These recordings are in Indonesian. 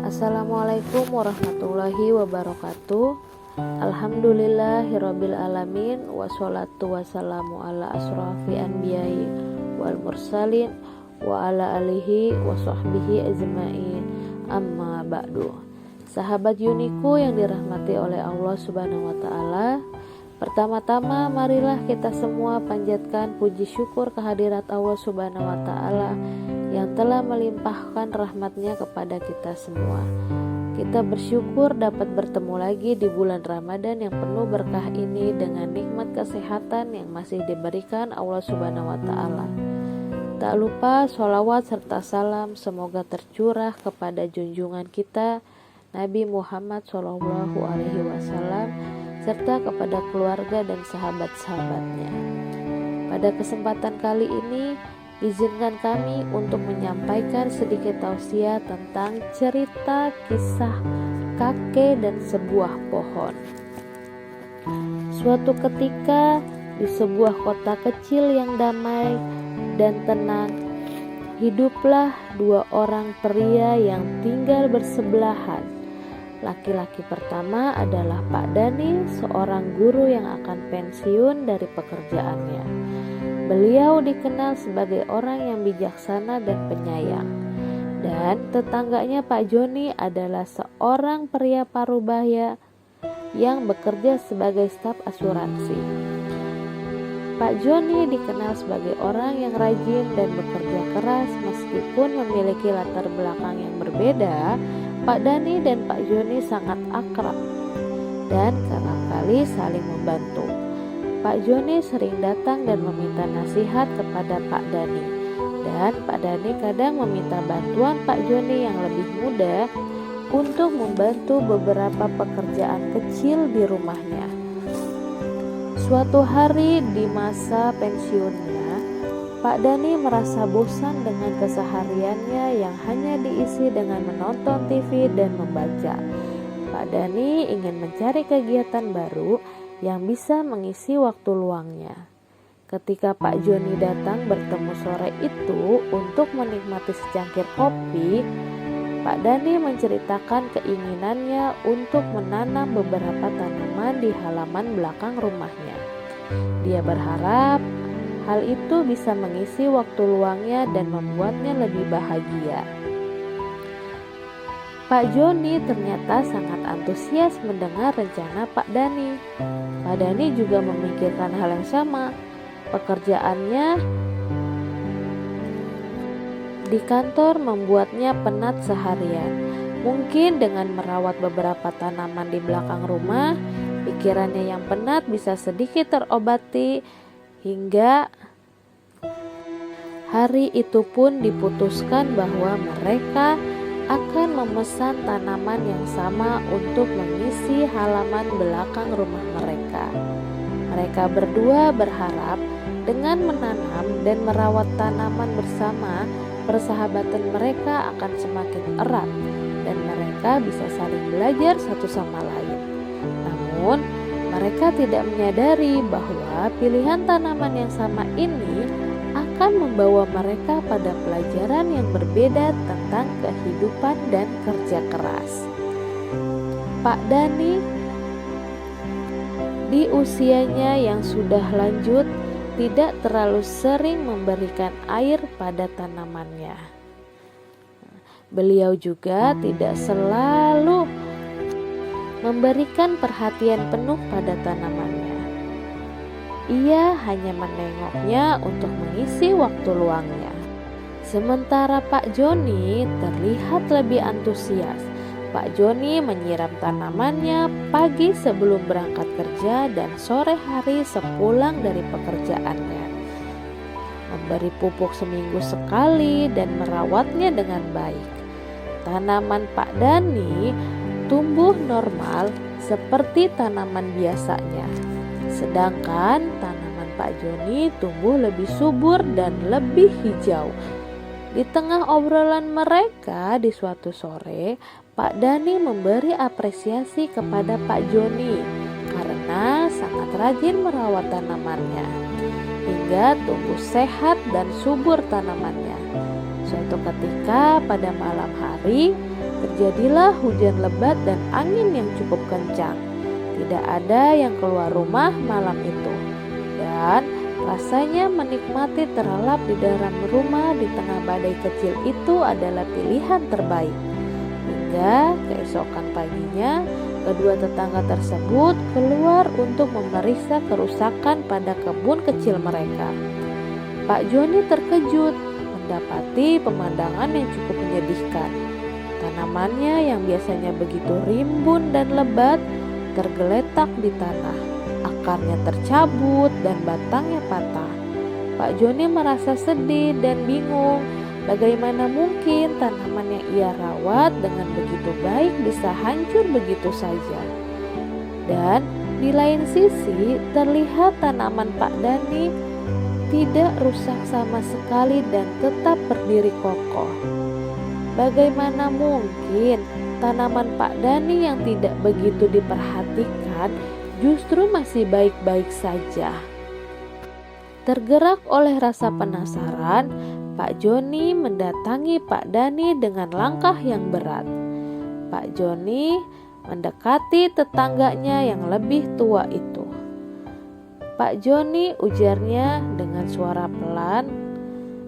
Assalamualaikum warahmatullahi wabarakatuh. Alhamdulillahirabbil alamin, wassalatu wassalamu ala asrofi anbiya'i wal mursalin wa ala alihi wa sahbihi ajma'in. Amma ba'du. Sahabat Yuniku yang dirahmati oleh Allah Subhanahu wa taala, pertama-tama marilah kita semua panjatkan puji syukur kehadirat Allah Subhanahu wa taala yang telah melimpahkan rahmatnya kepada kita semua. Kita bersyukur dapat bertemu lagi di bulan Ramadan yang penuh berkah ini dengan nikmat kesehatan yang masih diberikan Allah Subhanahu wa taala. Tak lupa sholawat serta salam semoga tercurah kepada junjungan kita Nabi Muhammad SAW serta kepada keluarga dan sahabat-sahabatnya. Pada kesempatan kali ini izinkan kami untuk menyampaikan sedikit tausiah tentang cerita kisah kakek dan sebuah pohon. Suatu ketika di sebuah kota kecil yang damai dan tenang, hiduplah dua orang pria yang tinggal bersebelahan. Laki-laki pertama adalah Pak Dani, seorang guru yang akan pensiun dari pekerjaannya. Beliau dikenal sebagai orang yang bijaksana dan penyayang. Dan tetangganya Pak Joni adalah seorang pria parubaya yang bekerja sebagai staf asuransi. Pak Joni dikenal sebagai orang yang rajin dan bekerja keras. Meskipun memiliki latar belakang yang berbeda, Pak Dani dan Pak Joni sangat akrab dan kerap kali saling membantu. Pak Joni sering datang dan meminta nasihat kepada Pak Dani, dan Pak Dani kadang meminta bantuan Pak Joni yang lebih muda untuk membantu beberapa pekerjaan kecil di rumahnya. Suatu hari di masa pensiunnya, Pak Dani merasa bosan dengan kesehariannya yang hanya diisi dengan menonton TV dan membaca. Pak Dani ingin mencari kegiatan baru yang bisa mengisi waktu luangnya. Ketika Pak Joni datang bertemu sore itu untuk menikmati secangkir kopi, Pak Dani menceritakan keinginannya untuk menanam beberapa tanaman di halaman belakang rumahnya. Dia berharap hal itu bisa mengisi waktu luangnya dan membuatnya lebih bahagia. Pak Joni ternyata sangat antusias mendengar rencana Pak Dani. Pak Dani juga memikirkan hal yang sama. Pekerjaannya di kantor membuatnya penat seharian. Mungkin dengan merawat beberapa tanaman di belakang rumah, pikirannya yang penat bisa sedikit terobati hingga hari itu pun diputuskan bahwa mereka akan memesan tanaman yang sama untuk mengisi halaman belakang rumah mereka. Mereka berdua berharap dengan menanam dan merawat tanaman bersama, persahabatan mereka akan semakin erat dan mereka bisa saling belajar satu sama lain. Namun, mereka tidak menyadari bahwa pilihan tanaman yang sama ini akan membawa mereka pada pelajaran yang berbeda tentang kehidupan dan kerja keras. Pak Dani di usianya yang sudah lanjut tidak terlalu sering memberikan air pada tanamannya. Beliau juga tidak selalu memberikan perhatian penuh pada tanamannya. Ia hanya menengoknya untuk mengisi waktu luangnya. Sementara Pak Joni terlihat lebih antusias. Pak Joni menyiram tanamannya pagi sebelum berangkat kerja dan sore hari sepulang dari pekerjaannya. Memberi pupuk seminggu sekali dan merawatnya dengan baik. Tanaman Pak Dani tumbuh normal seperti tanaman biasanya. Sedangkan tanaman Pak Joni tumbuh lebih subur dan lebih hijau. Di tengah obrolan mereka di suatu sore, Pak Dani memberi apresiasi kepada Pak Joni karena sangat rajin merawat tanamannya hingga tumbuh sehat dan subur tanamannya. Suatu ketika pada malam hari, Terjadilah hujan lebat dan angin yang cukup kencang. Tidak ada yang keluar rumah malam itu. Dan rasanya menikmati terlelap di dalam rumah di tengah badai kecil itu adalah pilihan terbaik. Hingga keesokan paginya, kedua tetangga tersebut keluar untuk memeriksa kerusakan pada kebun kecil mereka. Pak Joni terkejut mendapati pemandangan yang cukup menyedihkan. Tanamannya yang biasanya begitu rimbun dan lebat tergeletak di tanah. Akarnya tercabut dan batangnya patah. Pak Joni merasa sedih dan bingung. Bagaimana mungkin tanaman yang ia rawat dengan begitu baik bisa hancur begitu saja? Dan di lain sisi terlihat tanaman Pak Dani tidak rusak sama sekali dan tetap berdiri kokoh. Bagaimana mungkin tanaman Pak Dani yang tidak begitu diperhatikan justru masih baik-baik saja? Tergerak oleh rasa penasaran, Pak Joni mendatangi Pak Dani dengan langkah yang berat. Pak Joni mendekati tetangganya yang lebih tua itu. Pak Joni, ujarnya dengan suara pelan,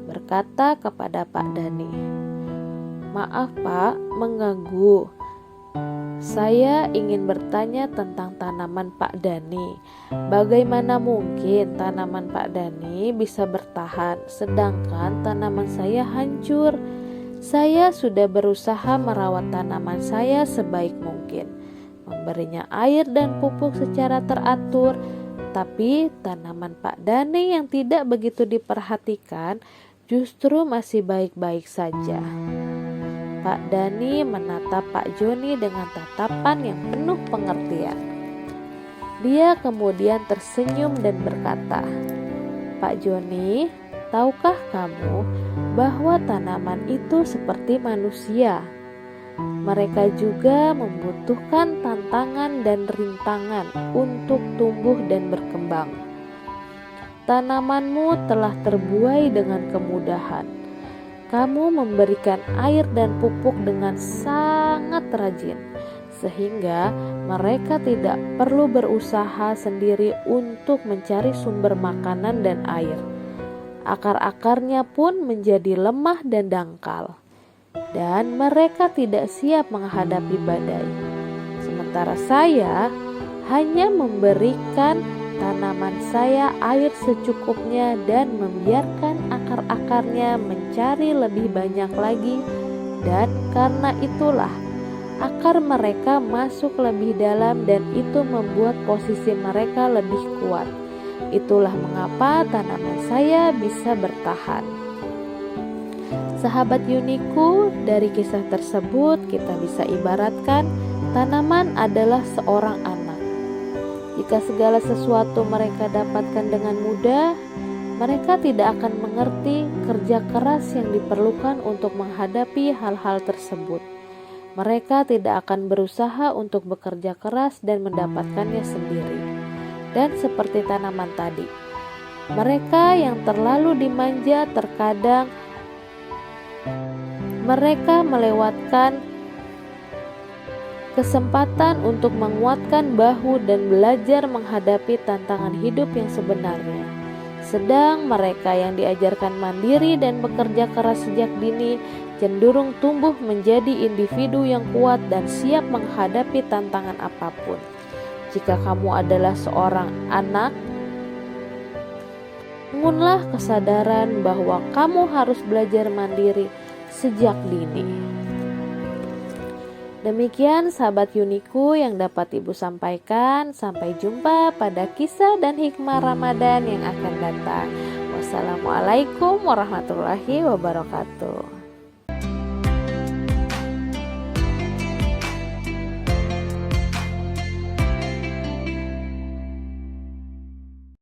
berkata kepada Pak Dani, "Maaf Pak, mengganggu. Saya ingin bertanya tentang tanaman Pak Dani. Bagaimana mungkin tanaman Pak Dani bisa bertahan sedangkan tanaman saya hancur? Saya sudah berusaha merawat tanaman saya sebaik mungkin, memberinya air dan pupuk secara teratur, tapi tanaman Pak Dani yang tidak begitu diperhatikan justru masih baik-baik saja." Pak Dani menatap Pak Joni dengan tatapan yang penuh pengertian. Dia kemudian tersenyum dan berkata, "Pak Joni, tahukah kamu bahwa tanaman itu seperti manusia? Mereka juga membutuhkan tantangan dan rintangan untuk tumbuh dan berkembang. Tanamanmu telah terbuai dengan kemudahan. Kamu memberikan air dan pupuk dengan sangat rajin, sehingga mereka tidak perlu berusaha sendiri untuk mencari sumber makanan dan air. Akar-akarnya pun menjadi lemah dan dangkal, dan mereka tidak siap menghadapi badai. Sementara saya hanya memberikan tanaman saya air secukupnya dan membiarkan akar-akarnya mencari lebih banyak lagi, dan karena itulah akar mereka masuk lebih dalam dan itu membuat posisi mereka lebih kuat. Itulah mengapa tanaman saya bisa bertahan." Sahabat Uniku, dari kisah tersebut kita bisa ibaratkan tanaman adalah seorang anak. Jika segala sesuatu mereka dapatkan dengan mudah, mereka tidak akan mengerti kerja keras yang diperlukan untuk menghadapi hal-hal tersebut. Mereka tidak akan berusaha untuk bekerja keras dan mendapatkannya sendiri. Dan seperti tanaman tadi, mereka yang terlalu dimanja terkadang mereka melewatkan kesempatan untuk menguatkan bahu dan belajar menghadapi tantangan hidup yang sebenarnya. Sedang mereka yang diajarkan mandiri dan bekerja keras sejak dini cenderung tumbuh menjadi individu yang kuat dan siap menghadapi tantangan apapun. Jika kamu adalah seorang anak, bangunlah kesadaran bahwa kamu harus belajar mandiri sejak dini. Demikian sahabat Uniku yang dapat Ibu sampaikan. Sampai jumpa pada kisah dan hikmah Ramadan yang akan datang. Wassalamualaikum warahmatullahi wabarakatuh.